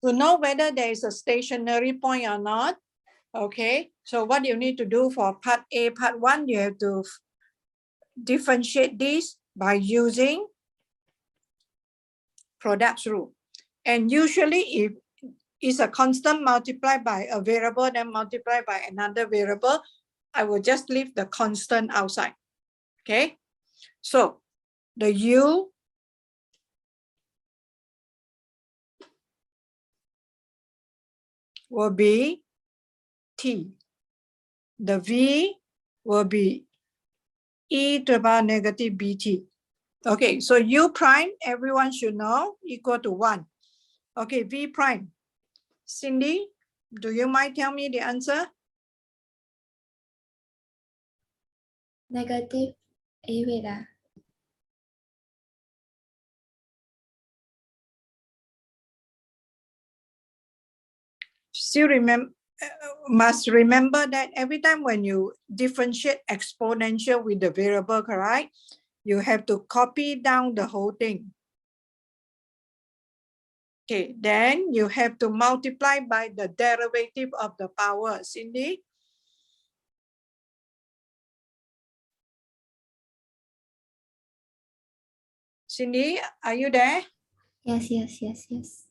to know whether there is a stationary point or not. Okay, so what you need to do for part A, part 1, you have to differentiate this by using product rule. And usually if it's a constant multiplied by a variable, then multiplied by another variable, I will just leave the constant outside. Okay, so the U will be T. The V will be e to the power negative bt. Okay, so U prime, everyone should know, equal to 1. Okay, V prime. Cindy, do you mind tell me the answer? Negative. Wait. Still must remember that every time when you differentiate exponential with the variable, correct? You have to copy down the whole thing. Okay, then you have to multiply by the derivative of the power. Cindy? Cindy, are you there? Yes.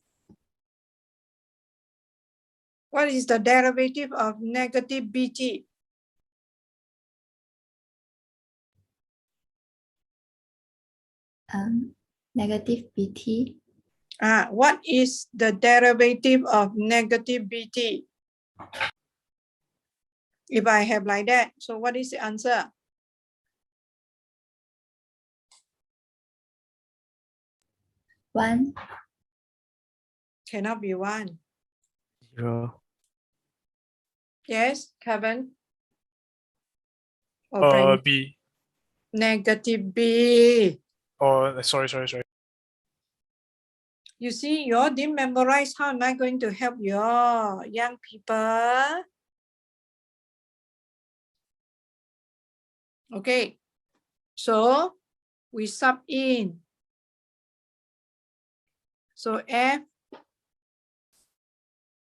What is the derivative of negative bt? Negative bt. What is the derivative of negative bt? If I have like that, so what is the answer? 1. Cannot be 1. 0. Yes, Kevin? Or B. negative b. Oh, sorry. You see, you all didn't memorize. How am I going to help you all, young people? Okay, so we sub in. So F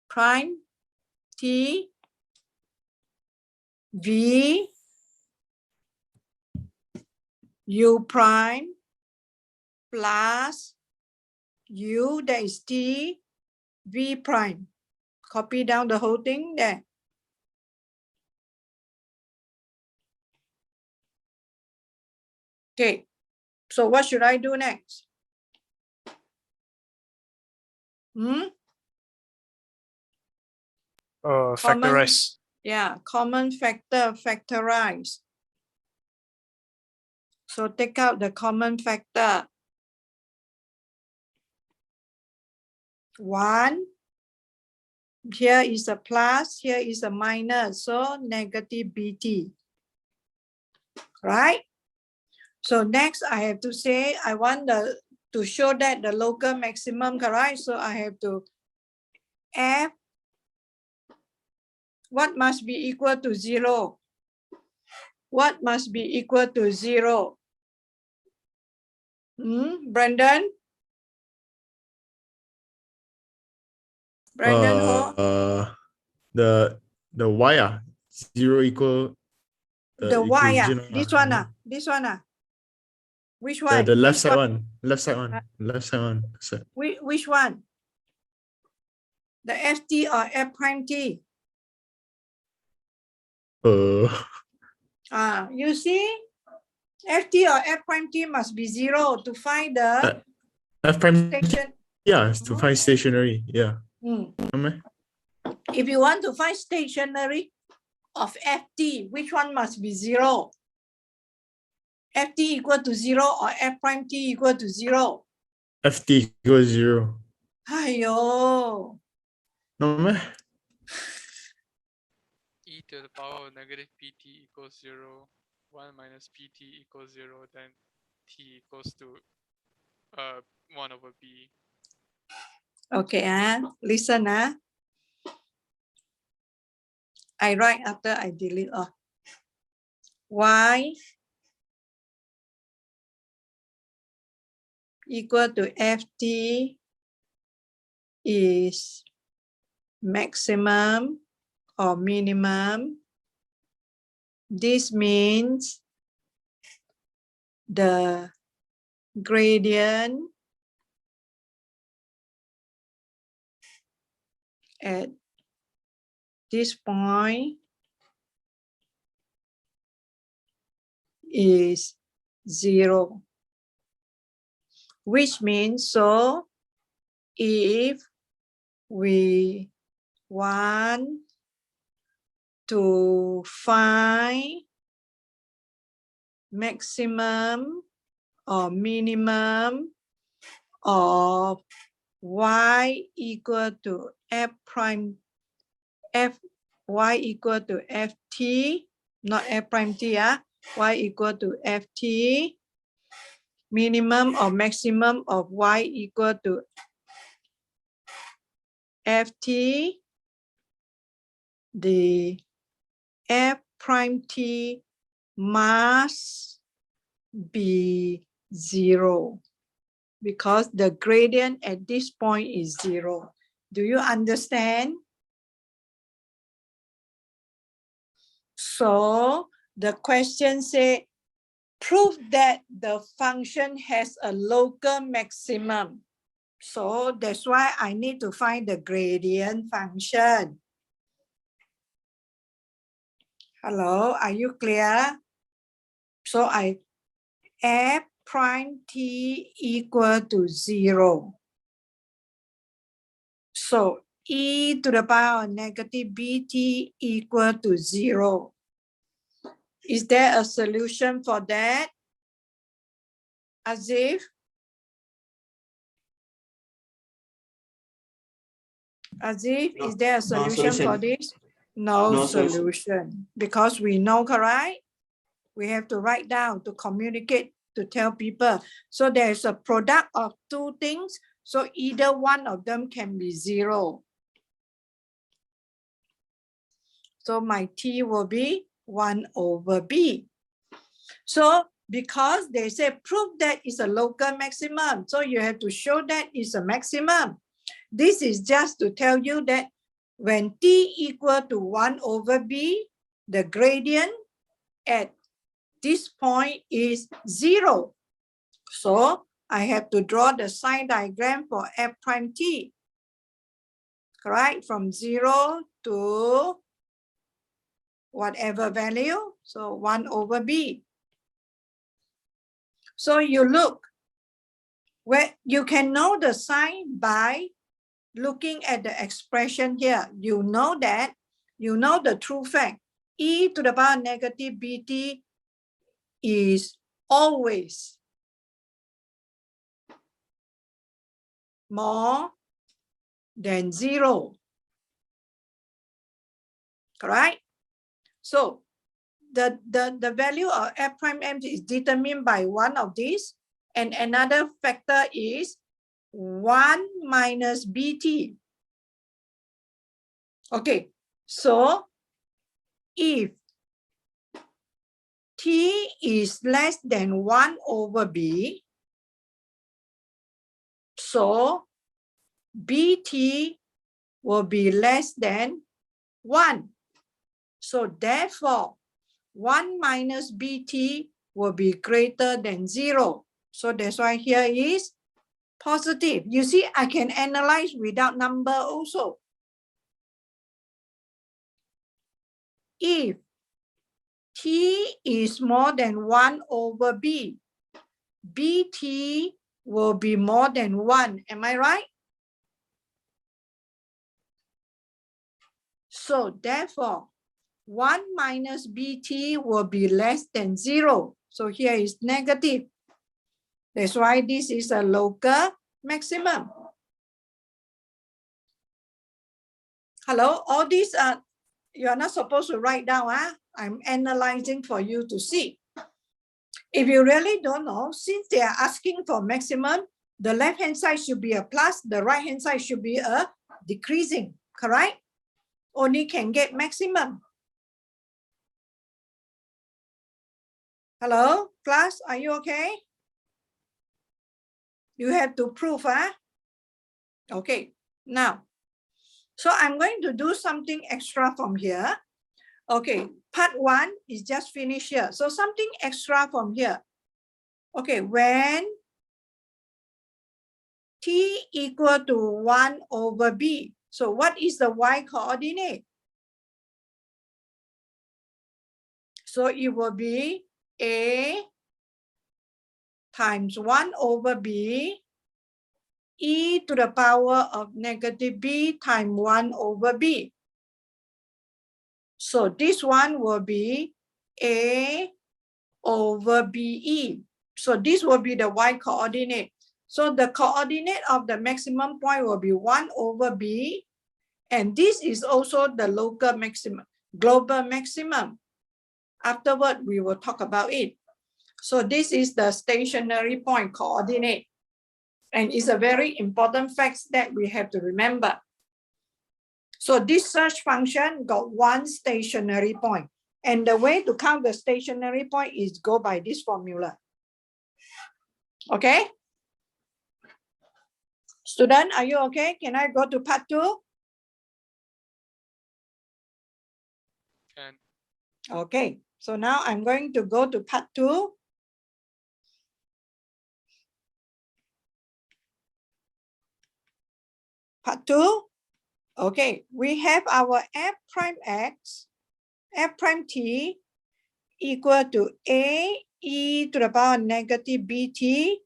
prime T V U prime plus U, that is T V prime. Copy down the whole thing there. Okay, so what should I do next? Factorize. Common factor, factorize. So take out the common factor. 1. Here is a plus, here is a minus, so negative bt. Right? So next I have to say I want to show that the local maximum, correct? So I have to F, what must be equal to 0? What must be equal to 0? Brandon? Brandon, the y 0 equal the y this one this one which one? the left side one. Which one? The ft or f prime t? You see, ft or f prime t must be 0 to find the f prime station. It's to find stationary. If you want to find stationary of ft, which one must be 0? ft equal to 0 or f prime t equal to 0? ft equals 0. Ayo. No meh? E to the power of negative pt equals 0. 1 minus pt equals 0. Then t equals to 1 over b. Okay, listen. I write after I delete off. Y equal to ft is maximum or minimum. This means the gradient at this point is 0, which means so if we want to find maximum or minimum of y equal to f prime f y equal to ft, not f prime t, y equal to ft, minimum or maximum of y equal to ft, the f prime t must be 0 because the gradient at this point is 0. Do you understand? So the question say, prove that the function has a local maximum. So that's why I need to find the gradient function. Hello, are you clear? So I f prime t equal to 0. So e to the power of negative bt equal to 0. Is there a solution for that? Azif? Azif, is there a solution for this? No solution. Because we know, correct? We have to write down to communicate, to tell people. So there's a product of two things. So either one of them can be 0. So my t will be 1 over b. So because they say prove that it's a local maximum, so you have to show that it's a maximum. This is just to tell you that when t equal to 1 over b, the gradient at this point is 0. So I have to draw the sign diagram for f prime t. Correct? From 0 to whatever value. So 1 over b. So you look, where you can know the sign by looking at the expression here. You know that, you know the true fact. E to the power negative bt is always more than 0. Correct? So the value of f prime m is determined by one of these, and another factor is 1 minus bt. Okay, so if t is less than 1 over b, so bt will be less than 1. So therefore, 1 minus bt will be greater than 0. So that's why here is positive. You see, I can analyze without number also. If t is more than 1 over b, bt will be more than 1. Am I right? So therefore, 1 minus bt will be less than 0. So here is negative. That's why this is a local maximum. Hello, all these are, you are not supposed to write down. I'm analyzing for you to see. If you really don't know, since they are asking for maximum, the left-hand side should be a plus, the right-hand side should be a decreasing, correct? Only can get maximum. Hello, class, are you okay? You have to prove, Okay, Now, so I'm going to do something extra from here. Okay, part 1 is just finished here. So something extra from here. Okay, when t equal to 1 over b. So what is the y coordinate? So it will be a times 1 over b e to the power of negative b times 1 over b. So this one will be a over be. So this will be the y coordinate. So the coordinate of the maximum point will be 1 over b. And this is also the local maximum, global maximum. Afterward, we will talk about it. So this is the stationary point coordinate. And it's a very important fact that we have to remember. So this search function got one stationary point. And the way to count the stationary point is go by this formula. Okay? Student, are you okay? Can I go to part 2? Can. Okay, so now I'm going to go to part 2. Part 2. Okay, we have our f prime x, f prime t equal to a e to the power negative bt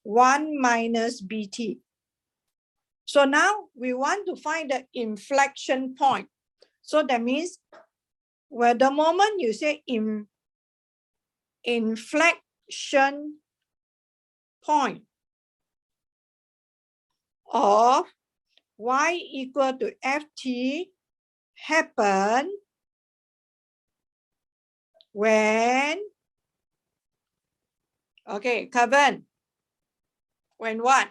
1 minus bt. So now we want to find the inflection point. So that means where the moment you say inflection point of y equal to ft happen when, okay, Kevin, when what?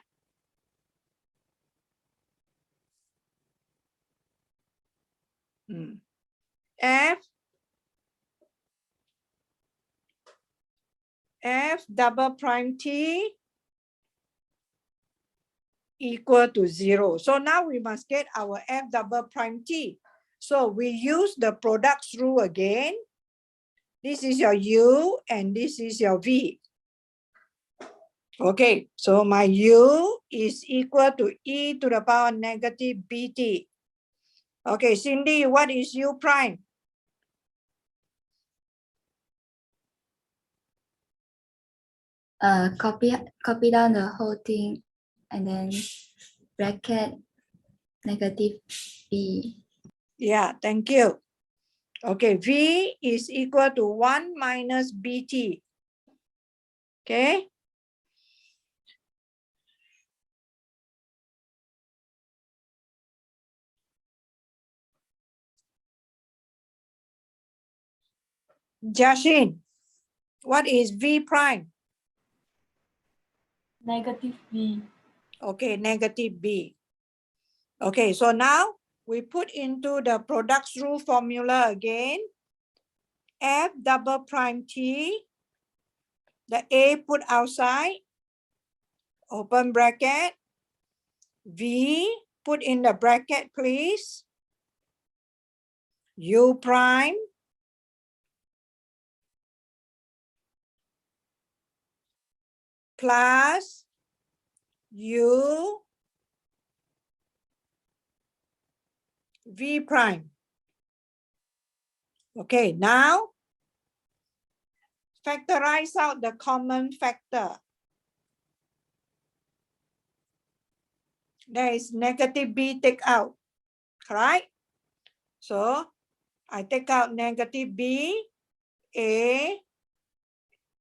F double prime t equal to 0. So now we must get our f double prime t. So we use the products rule again. This is your u and this is your v. Okay, so my u is equal to e to the power negative bt. Okay, Cindy, what is u prime? Copy down the whole thing and then bracket negative b. Yeah, thank you. Okay, v is equal to 1 minus bt. Okay. Jashin, what is v prime? Negative b. Okay, negative b. Okay, so now we put into the products rule formula again. F double prime t, the a put outside, open bracket, v put in the bracket please, u prime plus u v prime. Okay, now factorize out the common factor. There is negative b take out, correct? So I take out negative b, a,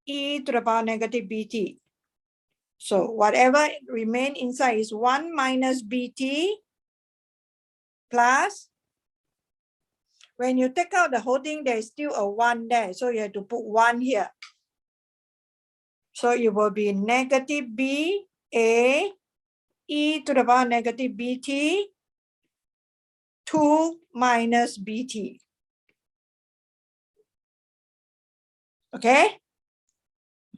e to the power negative bt. So whatever remain inside is 1 minus bt plus, when you take out the whole thing, there is still a 1 there. So you have to put 1 here. So it will be negative b, a, e to the power negative bt, 2 minus bt. Okay?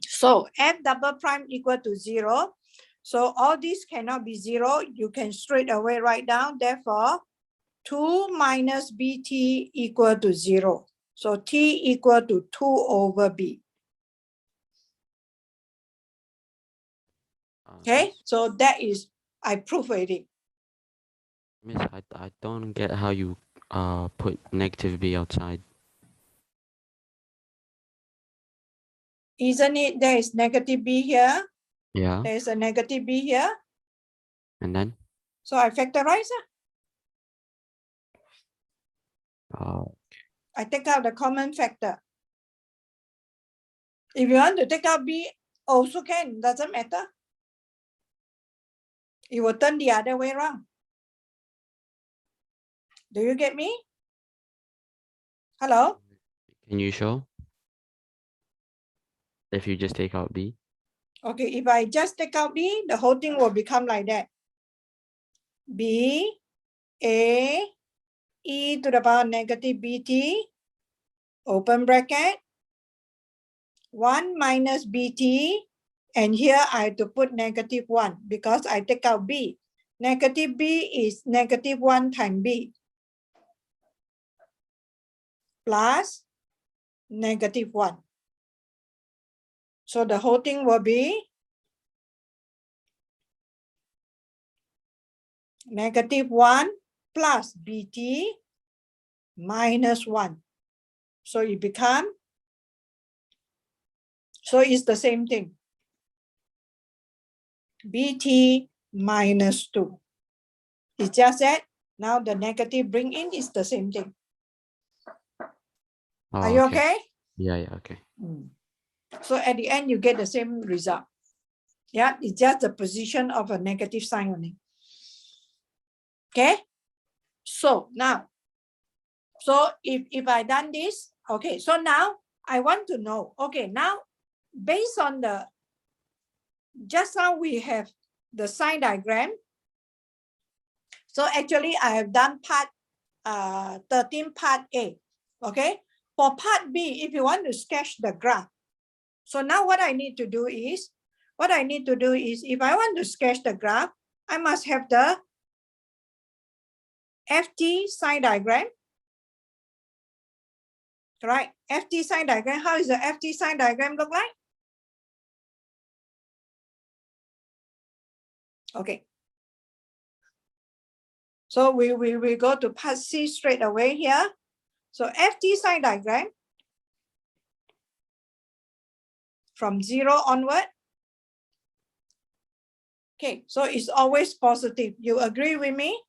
So f double prime equal to 0. So all these cannot be 0. You can straight away write down, therefore, 2 minus bt equal to 0. So t equal to 2 over b. Okay, so that is, I prove already. Miss, I don't get how you put negative b outside. Isn't it, there is negative b here, Yeah, there is a negative b here, and then so I factorize it. I take out the common factor. If you want to take out b, also can, doesn't matter. It will turn the other way around. Do you get me? Hello? can you show if you just take out b? Okay, if I just take out b, the whole thing will become like that. b, a, e to the power negative bt, open bracket, 1 minus bt, and here I have to put negative 1 because I take out b. Negative b is negative 1 times b plus negative 1. So the whole thing will be negative 1 plus bt minus 1. So it becomes, so it's the same thing. bt minus 2. It's just that now the negative bring in is the same thing. Oh, Are you okay? Yeah, okay. So at the end, you get the same result. Yeah, it's just the position of a negative sign only. Okay? So now, so if I done this, okay, so now I want to know, okay, now based on the, just now we have the sign diagram. So actually I have done part 13 part A, okay? For part B, if you want to sketch the graph, so now what I need to do is, if I want to sketch the graph, I must have the FT sign diagram, right? FT sign diagram, how is the FT sign diagram look like? Okay. So we go to part C straight away here. So FT sign diagram, from 0 onward. Okay, so it's always positive. You agree with me?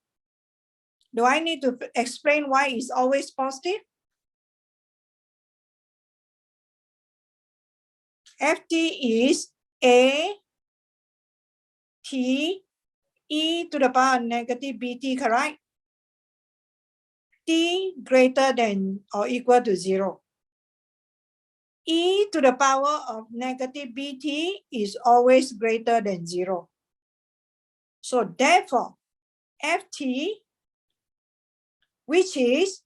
Do I need to explain why it's always positive? FT is A T e to the power negative bt, correct? T greater than or equal to 0. E to the power of negative bt is always greater than 0. So therefore, ft, which is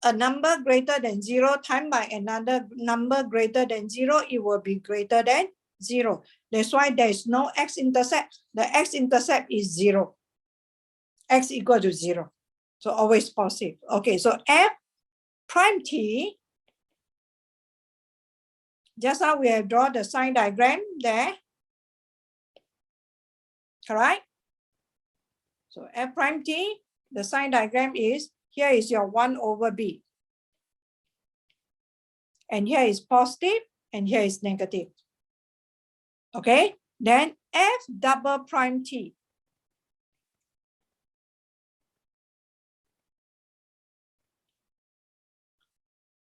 a number greater than 0 times by another number greater than 0, it will be greater than 0. That's why there is no x-intercept. The x-intercept is 0. X equal to 0. So always positive. Okay, so f prime t, just how we have drawn the sign diagram there. Correct? So f prime t, the sign diagram is, here is your 1 over b. And here is positive, and here is negative. Okay, then f double prime t.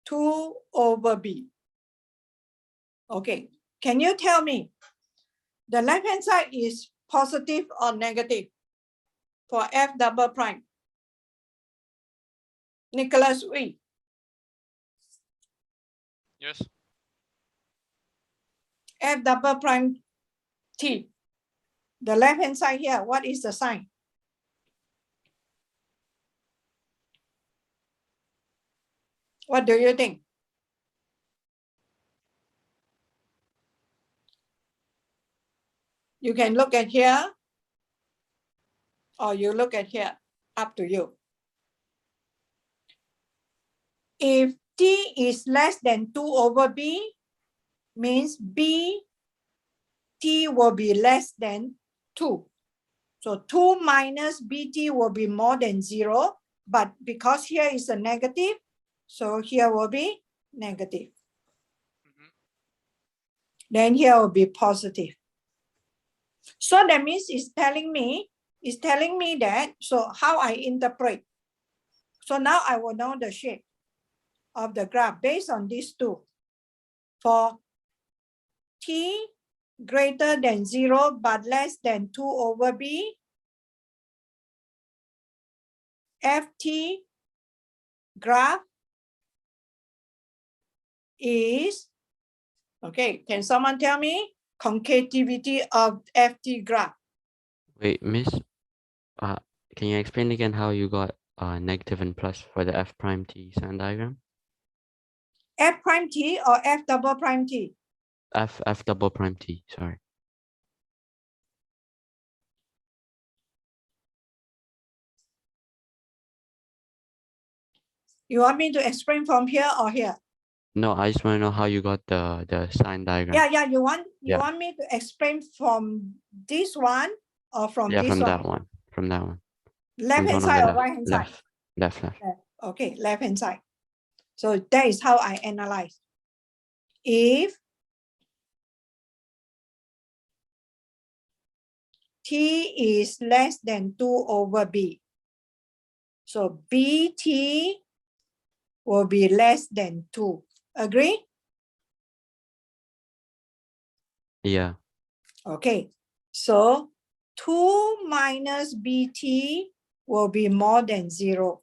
Two over b. Okay, can you tell me the left hand side is positive or negative for f double prime? Nicholas Wee. Yes. F double prime t. The left hand side here, what is the sign? What do you think? You can look at here, or you look at here, up to you. If t is less than 2 over b, means b, t will be less than 2. So 2 minus bt will be more than 0, but because here is a negative, so here will be negative. Mhm. Then here will be positive. So that means it's telling me that, so how I interpret. So now I will know the shape of the graph based on these two. For t greater than 0 but less than 2 over b, ft graph is, okay, can someone tell me concavity of ft graph? Wait, Miss, can you explain again how you got negative and plus for the f prime t sign diagram? F prime t or f double prime t? F double prime t, sorry. You want me to explain from here or here? No, I just want to know how you got the sign diagram. Yeah, you want Yeah. me to explain from this one or from Yeah, this from one? that one. From that one. Left From the hand one on the side or left. right hand side? Left. Okay, left hand side. So that is how I analyze. If t is less than 2 over b, so bt will be less than 2. Agree? Yeah. Okay, so 2 minus bt will be more than 0.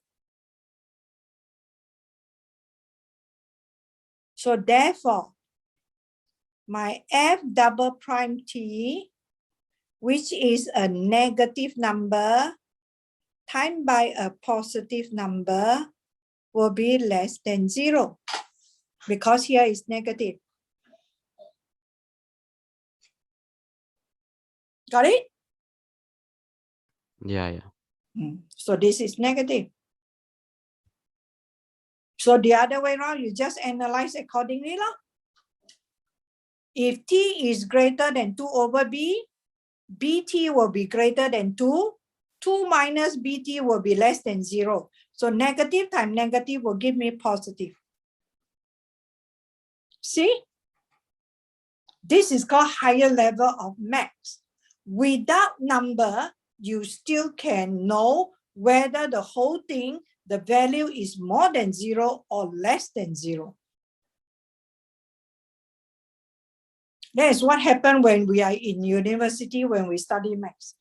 So therefore, my f double prime t, which is a negative number times by a positive number, will be less than 0, because here is negative. Got it? Yeah. So this is negative. So the other way around, you just analyze accordingly. If t is greater than 2 over b, bt will be greater than 2. 2 minus bt will be less than 0. So negative times negative will give me positive. See? This is called higher level of maths. Without number, you still can know whether the whole thing, the value is more than 0 or less than 0. That is what happened when we are in university, when we study maths.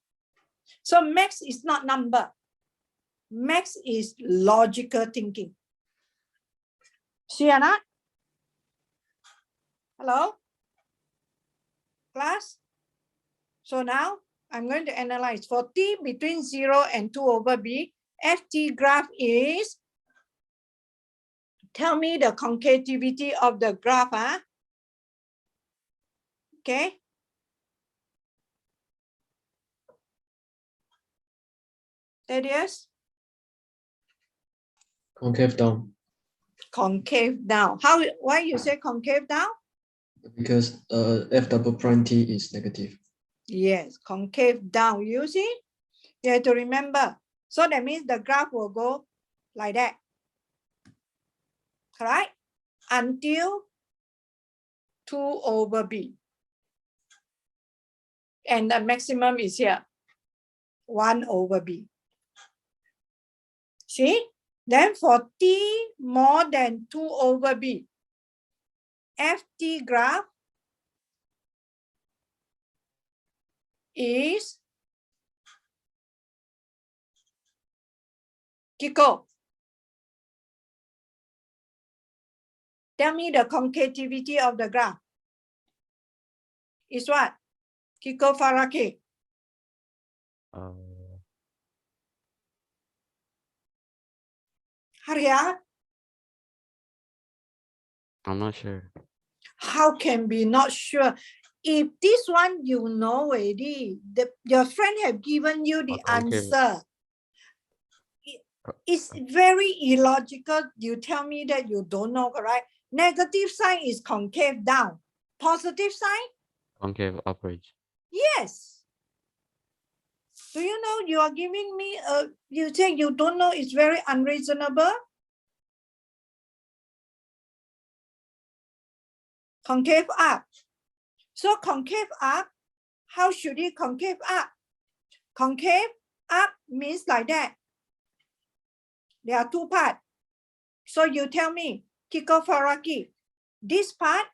So maths is not number. Maths is logical thinking. See or not? Hello? Class? So now I'm going to analyze for t between 0 and 2 over b, ft graph is, tell me the concavity of the graph, huh? Okay. Thaddeus? Concave down, Concave down. How, why you say concave down? because f double prime t is negative. Yes, concave down, you see? You have to remember. So that means the graph will go like that. Correct? Until 2 over b. And the maximum is here, 1 over b. See? Then for t more than 2 over b, ft graph is Kiko. Tell me the concavity of the graph. Is what? Kiko Faraki. Hurry up. I'm not sure. How can be not sure? if this one you know already, your friend have given you the concave. answer. It's very illogical. You tell me that you don't know, correct? Negative sign is concave down. Positive sign? Concave upwards. Yes. Do you know you are giving me you say you don't know, it's very unreasonable? Concave up. So concave up, how should it concave up? Concave up means like that. There are two parts. So you tell me, Kiko Faraki, this part,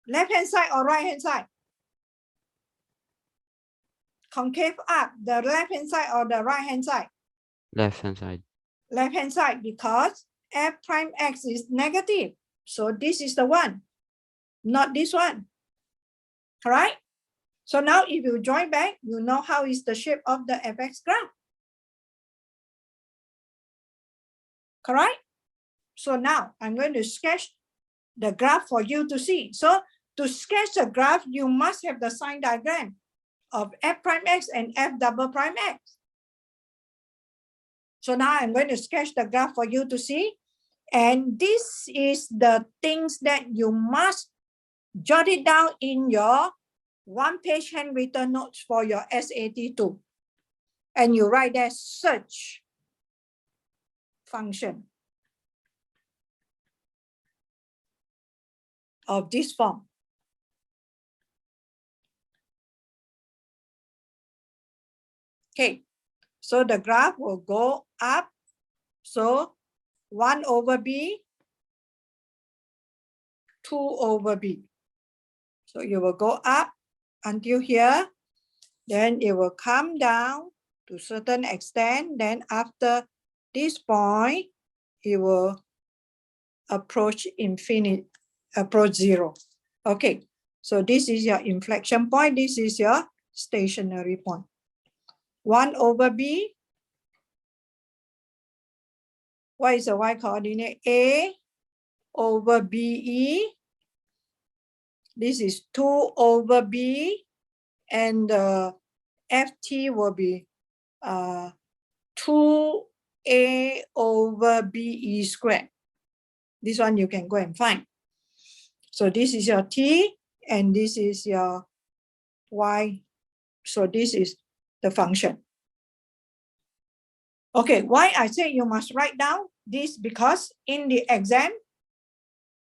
left hand side or right hand side? Concave up, the left hand side or the right hand side? Left hand side. Left hand side, because f prime x is negative. So this is the one, not this one. All right? So now if you join back, you know how is the shape of the fx graph. Correct? So now I'm going to sketch the graph for you to see. So to sketch the graph, you must have the sign diagram of f prime x and f double prime x. So now I'm going to sketch the graph for you to see. And this is the things that you must jot it down in your one-page handwritten notes for your SAT2. And you write there search function of this form. Okay, so the graph will go up. So 1 over b, 2 over b. So you will go up until here, then it will come down to a certain extent. Then after this point, it will approach infinity, approach zero. Okay, so this is your inflection point. This is your stationary point. 1 over b. What is the y coordinate? A over BE. This is 2 over B, and the FT will be 2A over BE squared. This one you can go and find. So this is your T, and this is your Y. So this is the function. Okay, why I say you must write down this? Because in the exam,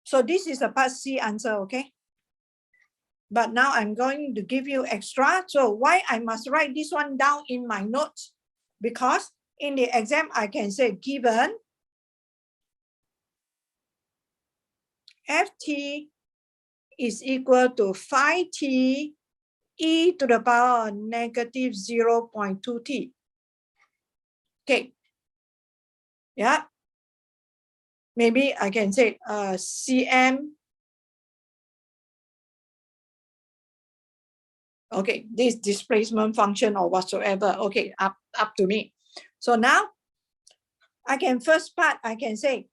so this is a part C answer, okay? But now I'm going to give you extra. So why I must write this one down in my notes? Because in the exam, I can say given Ft is equal to 5t e to the power negative 0.2t. Okay. Yeah. Maybe I can say Cm. Okay, this displacement function or whatsoever. Okay, up to me. So now I can first part, I can say,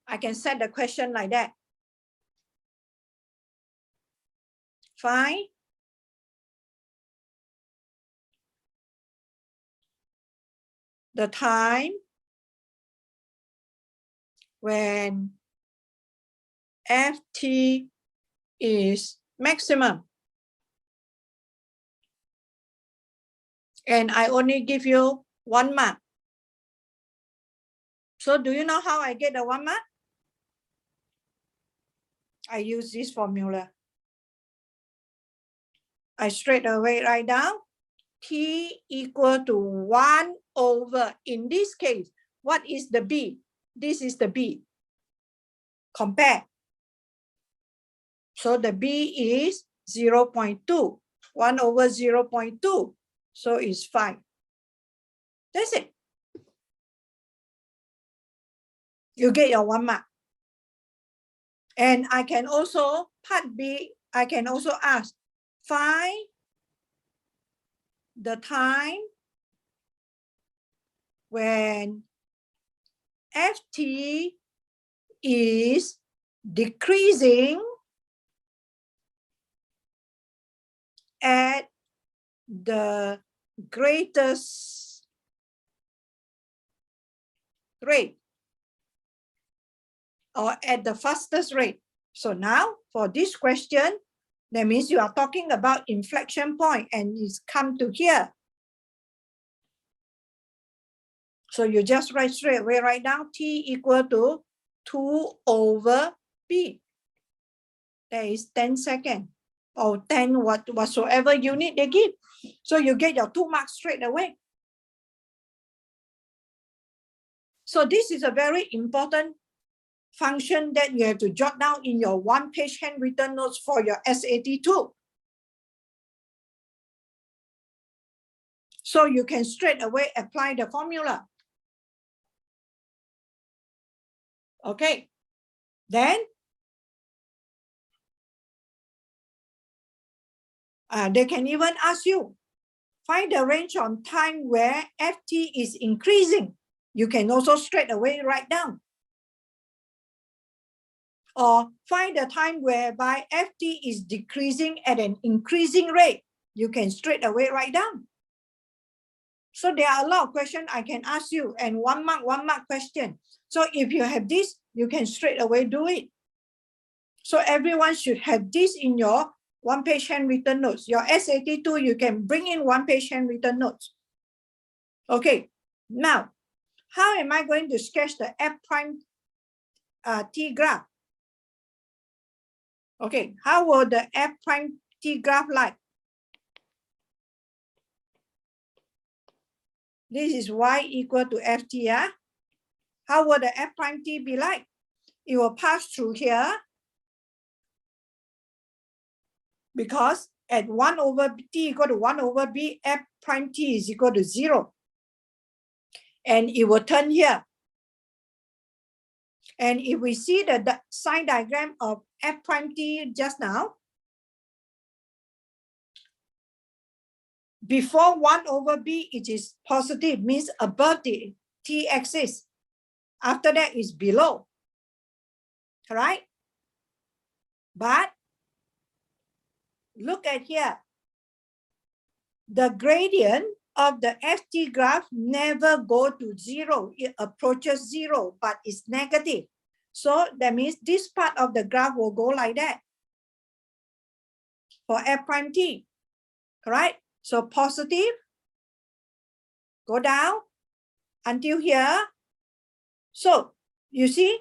I can set the question like that. Find the time when Ft is maximum. And I only give you 1 mark. So do you know how I get the 1 mark? I use this formula. I straight away write down T equal to 1 over, in this case, what is the B? This is the B. Compare. So the B is 0.2. 1 over 0.2. So it's 5. That's it. You get your 1 mark. And I can also, part B, I can also ask, find the time when Ft is decreasing at the greatest rate or at the fastest rate. So now for this question, that means you are talking about inflection point and it's come to here. So you just write straight away, write down T equal to 2 over P. That is 10 seconds or 10 whatsoever unit they give. So you get your 2 marks straight away. So this is a very important function that you have to jot down in your 1-page handwritten notes for your SAT too. So you can straight away apply the formula. Okay, then they can even ask you, find the range on time where FT is increasing. You can also straight away write down. Or find the time whereby FT is decreasing at an increasing rate. You can straight away write down. So there are a lot of questions I can ask you and 1 mark question. So if you have this, you can straight away do it. So everyone should have this in your 1-page handwritten notes. Your SAT too, you can bring in 1-page handwritten notes. Okay, now, how am I going to sketch the F prime T graph? Okay, how will the F prime T graph like? This is y equal to ft, yeah? How will the F prime T be like? It will pass through here because at 1 over T equal to 1 over B, F prime T is equal to 0. And it will turn here. And if we see the sign diagram of F prime T just now, before 1 over B, it is positive, means above the T axis. After that is below, right? But look at here. The gradient of the FT graph never go to 0. It approaches 0, but it's negative. So that means this part of the graph will go like that for F prime T, correct? So positive, go down until here. So you see,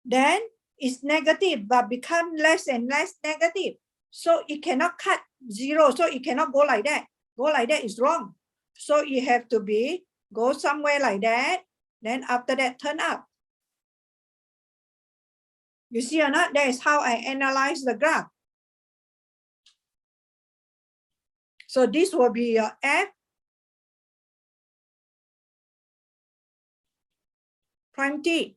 then it's negative, but become less and less negative. So it cannot cut 0. So it cannot go like that. Go like that is wrong. So you have to be, go somewhere like that. Then after that, turn up. You see or not? That is how I analyze the graph. So this will be your F prime T.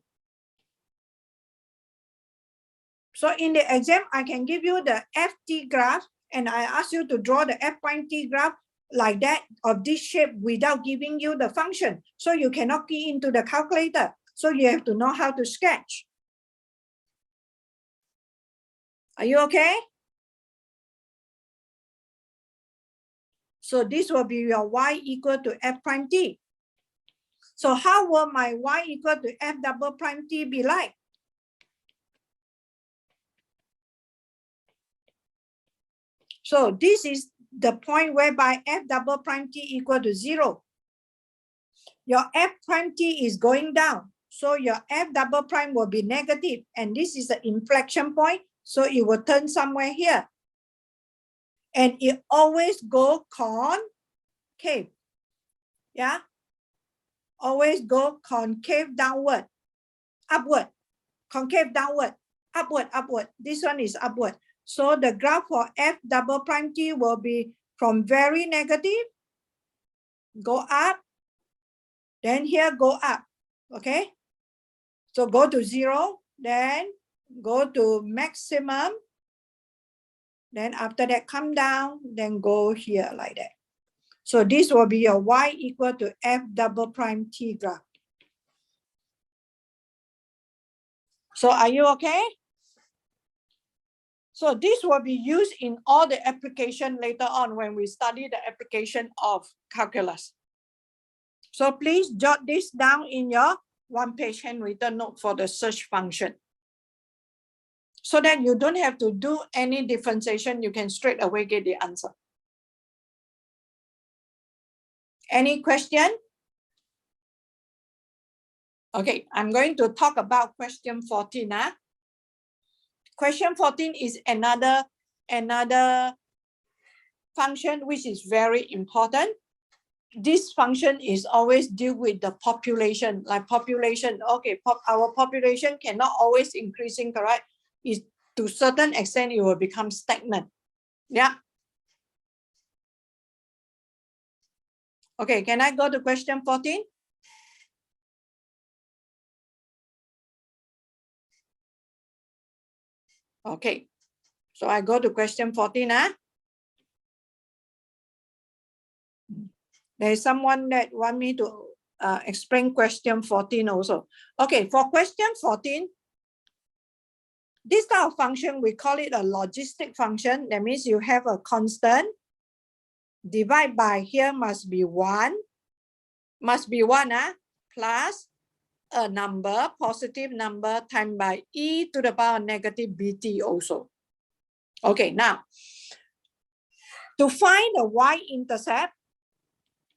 So in the exam, I can give you the FT graph and I ask you to draw the F prime T graph like that of this shape without giving you the function. So you cannot key into the calculator. So you have to know how to sketch. Are you okay? So this will be your y equal to F prime T. So how will my y equal to F double prime T be like? So this is the point whereby F double prime T equal to 0. Your F prime T is going down. So your F double prime will be negative. And this is the inflection point. So it will turn somewhere here. And it always go concave. Yeah. Always go concave downward, upward, concave downward, upward, upward. This one is upward. So the graph for F double prime T will be from very negative, go up, then here go up, okay? So go to 0, then go to maximum, then after that come down, then go here like that. So this will be your y equal to F double prime T graph. So are you okay? So this will be used in all the application later on when we study the application of calculus. So please jot this down in your one-page handwritten note for the search function. So that you don't have to do any differentiation, you can straight away get the answer. Any question? Okay, I'm going to talk about question 14. Question 14 is another function which is very important. This function is always deal with the population, like population. Okay, our population cannot always increasing, correct? Is to certain extent it will become stagnant. Yeah. Okay, can I go to question 14? Okay, so I go to question 14. There is someone that want me to explain question 14 also. Okay, for question 14, this type of function, we call it a logistic function. That means you have a constant, divide by here must be 1, plus a number, positive number, times by e to the power negative bt also. Okay, now, to find the y-intercept,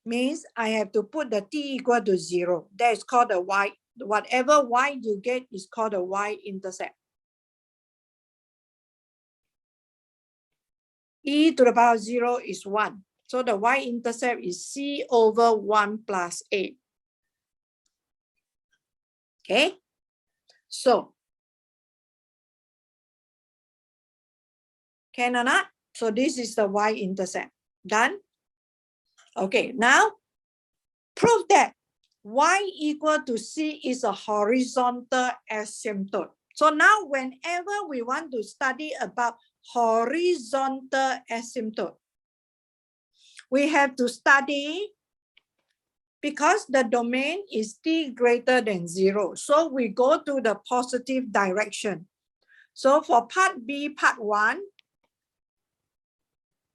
means I have to put the t equal to 0. That is called the y. Whatever y you get is called the y-intercept. E to the power 0 is 1. So the y-intercept is c over 1 plus a. Okay. So, can or not? So this is the y-intercept. Done? Okay, now prove that y equal to c is a horizontal asymptote. So now whenever we want to study about horizontal asymptote, we have to study because the domain is t greater than 0. So we go to the positive direction. So for part B, part 1,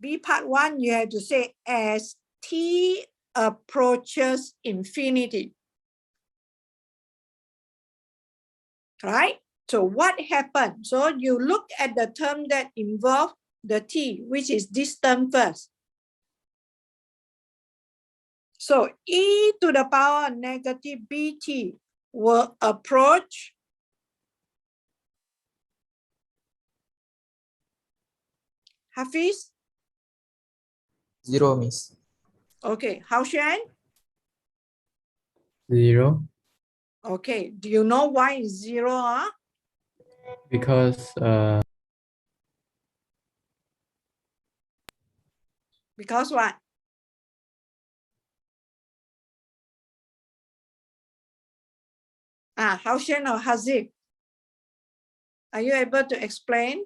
you have to say as t approaches infinity. Right? So what happened? So you look at the term that involve the t, which is this term first. So e to the power negative bt will approach Hafiz? 0, Miss. Okay, Haoshan? 0. Okay, do you know why is 0? Huh? Because Because what? Haoshan or Hazib? Are you able to explain?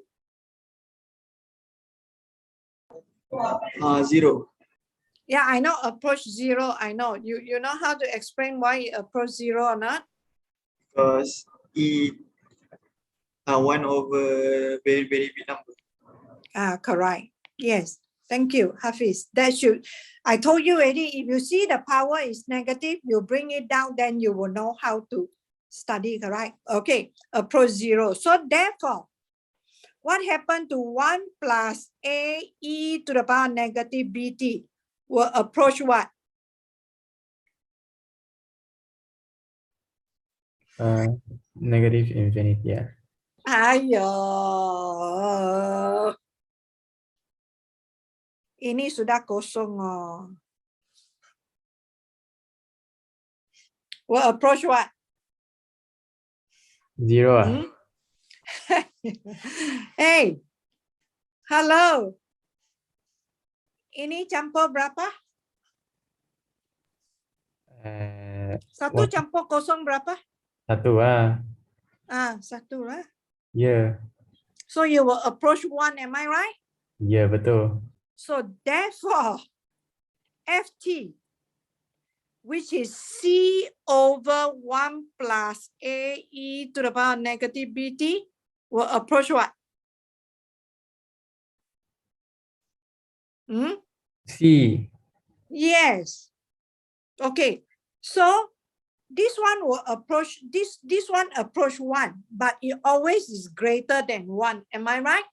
0. Yeah, I know approach 0. I know. You know how to explain why it approach 0 or not? Because E 1 over very, very big number. Correct. Yes. Thank you, Hafiz. That should, I told you already, if you see the power is negative, you bring it down, then you will know how to study, correct? Okay, approach 0. So therefore, what happened to 1 plus a e to the power negative bt will approach what? negative infinity. Yeah. Ayo. Ini sudah kosong. Will approach what? 0. Hey, hello. Ini campur berapa? 1 campur kosong berapa? 1. 1 lah. Yeah. So you will approach 1, am I right? Yeah, betul. So therefore, ft which is C over 1 plus A e to the power negative bt, will approach what? Hmm? C. Yes. Okay. So this one will approach, this one approach 1, but it always is greater than 1. Am I right?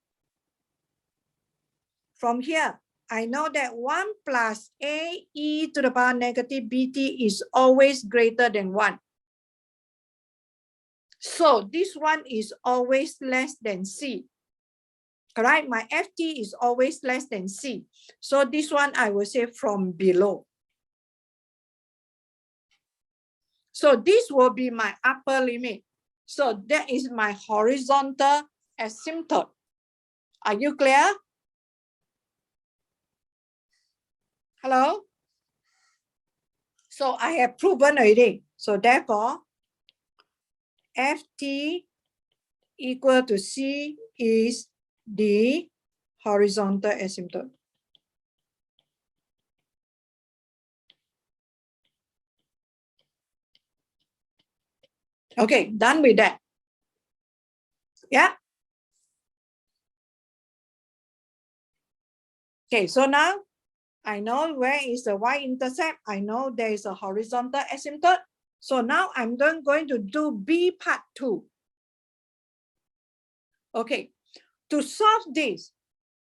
From here, I know that 1 plus A e to the power negative bt is always greater than 1. So this one is always less than C. Correct? My FT is always less than C. So this one I will say from below. So this will be my upper limit. So that is my horizontal asymptote. Are you clear? Hello? So I have proven already. So therefore, FT equal to C is the horizontal asymptote. Okay, done with that. Yeah. Okay, so now I know where is the y-intercept. I know there is a horizontal asymptote. So now I'm going to do B part 2. Okay, to solve this,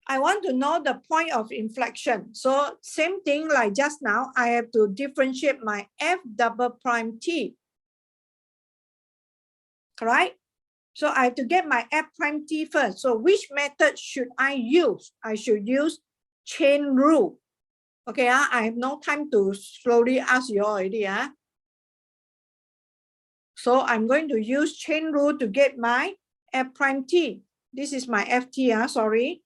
I want to know the point of inflection. So same thing like just now, I have to differentiate my F double prime T. Correct? So I have to get my F prime T first. So which method should I use? I should use chain rule. Okay, I have no time to slowly ask you already. So I'm going to use chain rule to get my F prime T. This is my FT, sorry.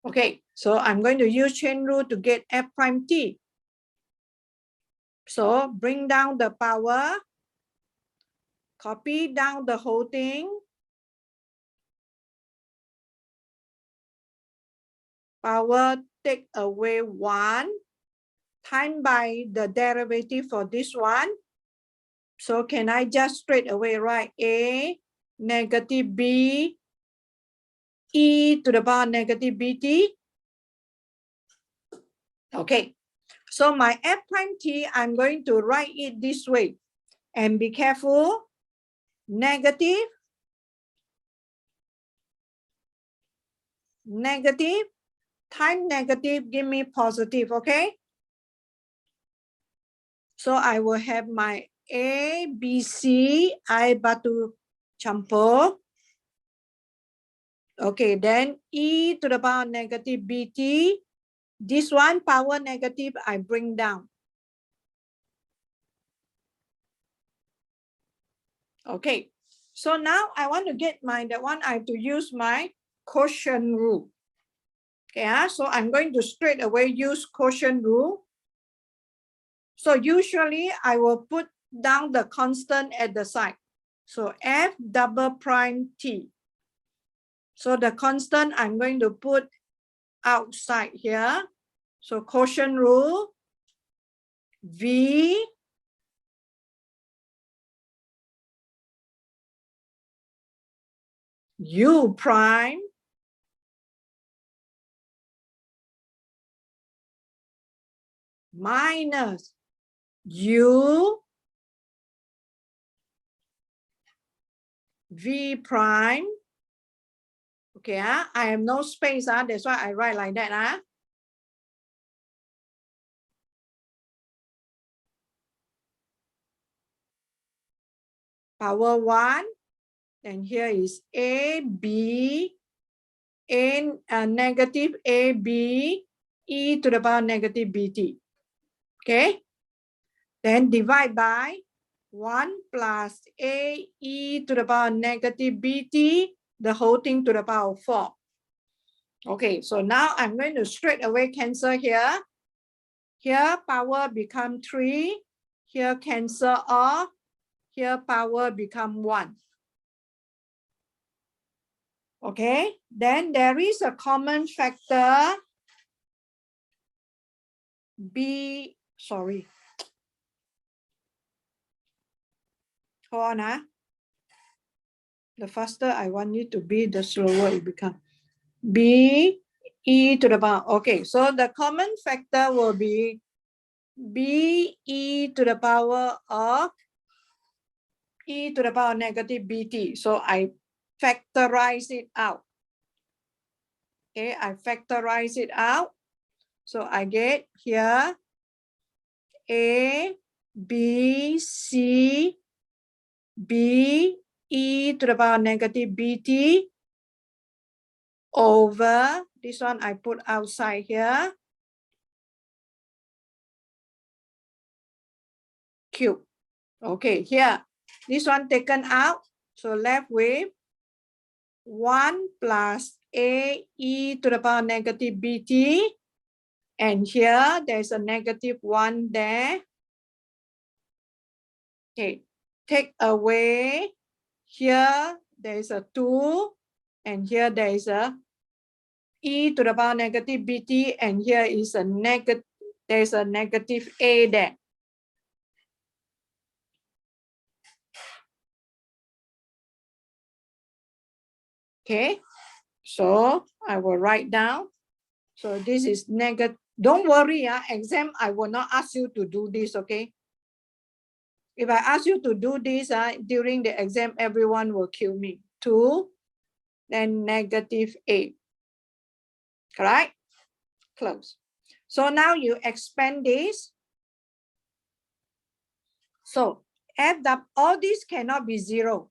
Okay, so I'm going to use chain rule to get F prime T. So bring down the power, copy down the whole thing. Power take away 1 times by the derivative for this one. So can I just straight away write A negative B e to the power negative bt? Okay, so my F prime T, I'm going to write it this way. And be careful, negative, negative, time negative, give me positive, okay? So I will have my A, B, C, I batu campur. Okay, then e to the power negative bt. This one, power negative, I bring down. Okay, so now I want to get that one, I have to use my quotient rule. Okay, so I'm going to straight away use quotient rule. So usually I will put down the constant at the side. So F double prime T. So the constant I'm going to put outside here. So quotient rule, V U prime minus U V prime. Okay, I have no space, that's why I write like that. Power 1, and here is A, B, negative A, B, e to the power negative bt. Okay, then divide by 1 plus A, e to the power negative bt, the whole thing to the power 4. Okay, so now I'm going to straight away cancel here. Here power become 3, here cancel off, here power become 1. Okay, then there is a common factor B, sorry. Hold on, huh? The faster I want you to be, the slower it becomes. B e to the power. Okay, so the common factor will be B e to the power of e to the power negative bt. So I factorize it out. Okay, I factorize it out. So I get here A, B, C, B, e to the power negative bt over, this one I put outside here, cube. Okay, here, this one taken out. So left with 1 plus A e to the power negative bt. And here there's a negative 1 there. Okay, take away. Here there's a 2. And here there is a e to the power negative bt. And here is a negative, there's a negative A there. Okay, so I will write down. So this is negative. Don't worry, exam, I will not ask you to do this, okay? If I ask you to do this during the exam, everyone will kill me. 2, then negative 8. Correct? Close. So now you expand this. So f that all this cannot be 0.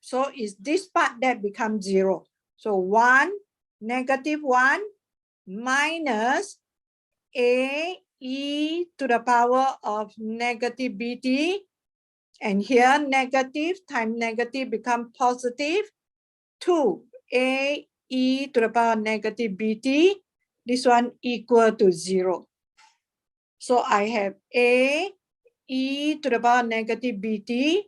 So it's this part that becomes 0. So 1, negative 1 minus A e to the power of negative bt. And here negative times negative become positive. 2 A e to the power negative bt. This one equal to 0. So I have A e to the power negative bt.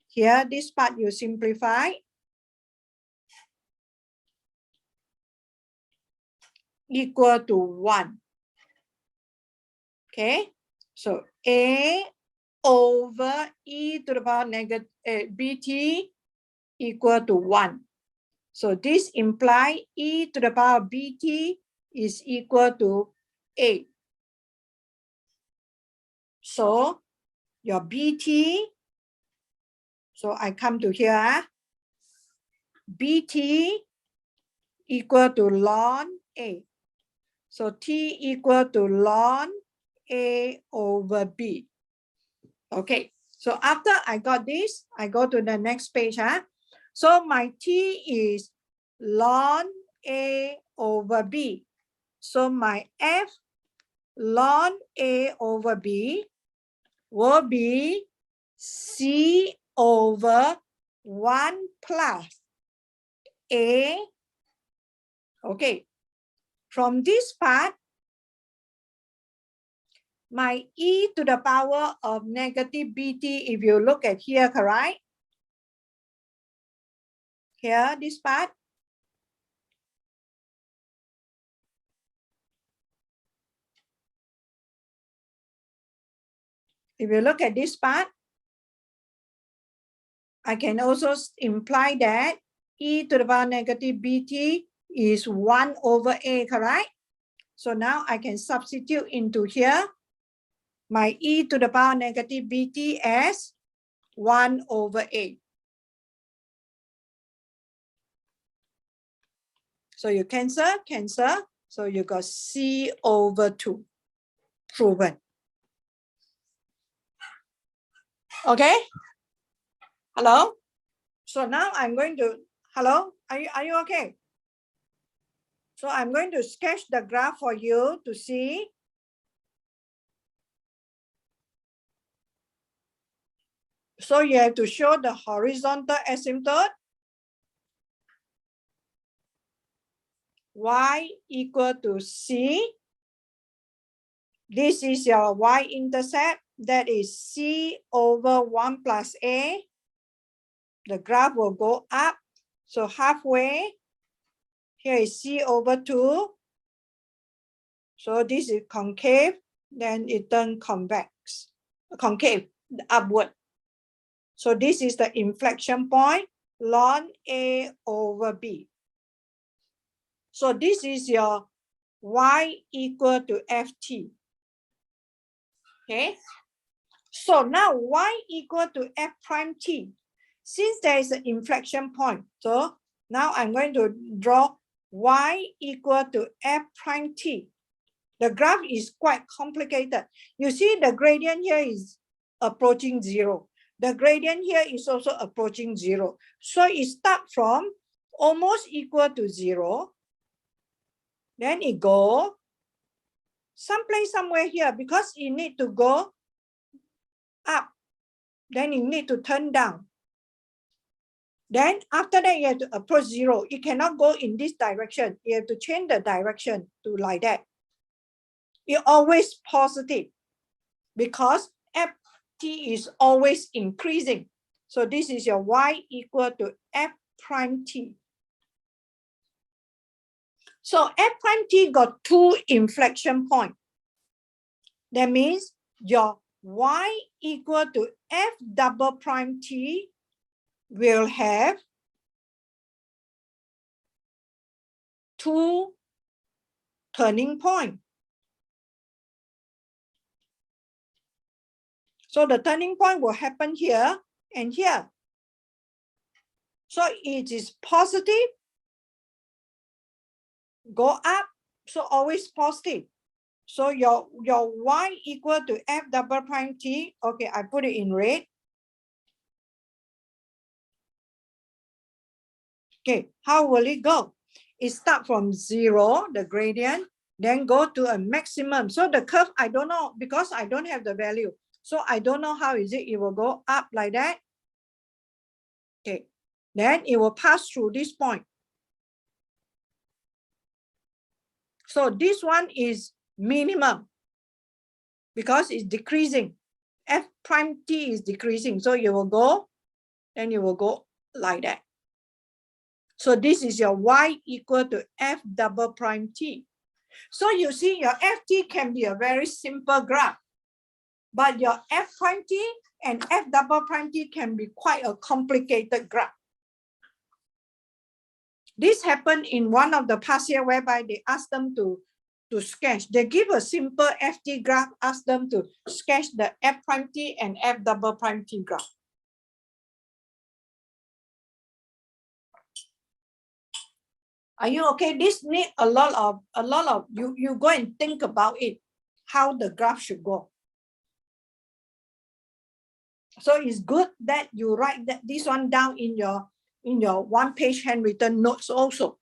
Here, this part you simplify. Equal to 1. Okay, so A over e to the power negative bt equal to 1. So this implies e to the power bt is equal to 8. So your bt, so I come to here, bt equal to ln A. So t equal to ln A over B. Okay, so after I got this, I go to the next page. So my t is ln A over B. So my f ln A over B will be C over 1 plus A. Okay, from this part, my e to the power of negative bt, if you look at here, correct? Here, this part. If you look at this part, I can also imply that e to the power negative bt is 1 over A, correct? So now I can substitute into here my e to the power negative bt as 1 over A. So you cancel. So you got C over 2. Proven. Okay? Hello? So now I'm going to, hello? Are you okay? So I'm going to sketch the graph for you to see. So you have to show the horizontal asymptote. Y equal to C. This is your y-intercept. That is C over 1 plus A. The graph will go up. So halfway, here is C over 2. So this is concave. then it turns concave, upward. So this is the inflection point, ln A over B. So this is your y equal to ft. Okay. So now y equal to f prime t. Since there is an inflection point, so now I'm going to draw y equal to f prime t. The graph is quite complicated. You see the gradient here is approaching 0. The gradient here is also approaching 0. So it starts from almost equal to 0. Then it go someplace somewhere here because it need to go up. Then you need to turn down. Then after that, you have to approach 0. It cannot go in this direction. You have to change the direction to like that. It's always positive because ft is always increasing. So this is your y equal to f prime t. So f prime t got 2 inflection points. That means your y equal to f double prime t will have 2 turning points. So the turning point will happen here and here. So it is positive, go up, so always positive. So your y equal to f double prime t, okay, I put it in red. Okay, how will it go? It starts from 0, the gradient, then go to a maximum. So the curve, I don't know because I don't have the value. So I don't know how is it. It will go up like that. Okay, then it will pass through this point. So this one is minimum because it's decreasing. F prime t is decreasing. So you will go, then you will go like that. So this is your y equal to f double prime t. So you see your ft can be a very simple graph, but your f prime t and f double prime t can be quite a complicated graph. This happened in one of the past year whereby they asked them to sketch. They give a simple ft graph, ask them to sketch the f prime t and f double prime t graph. Are you okay? This need a lot of you go and think about it, how the graph should go. So it's good that you write this one down in your 1-page handwritten notes also.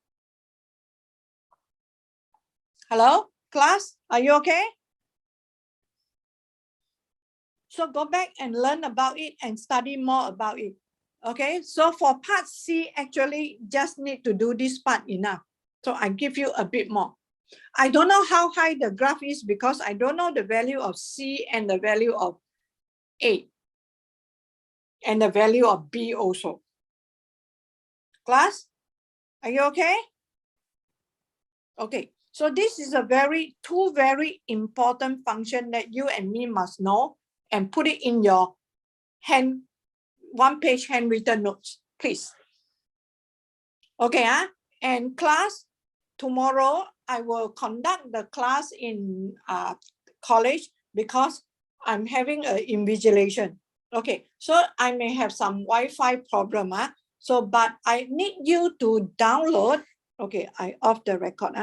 Hello, class, are you okay? So go back and learn about it and study more about it. Okay, so for part C, actually just need to do this part enough. So I give you a bit more. I don't know how high the graph is because I don't know the value of C and the value of A and the value of B also. Class, are you okay? Okay, so this is two very important functions that you and me must know and put it in your 1-page handwritten notes, please. Okay, and class, tomorrow I will conduct the class in college because I'm having an invigilation. Okay, so I may have some Wi-Fi problem. So, but I need you to download. Okay, I off the record.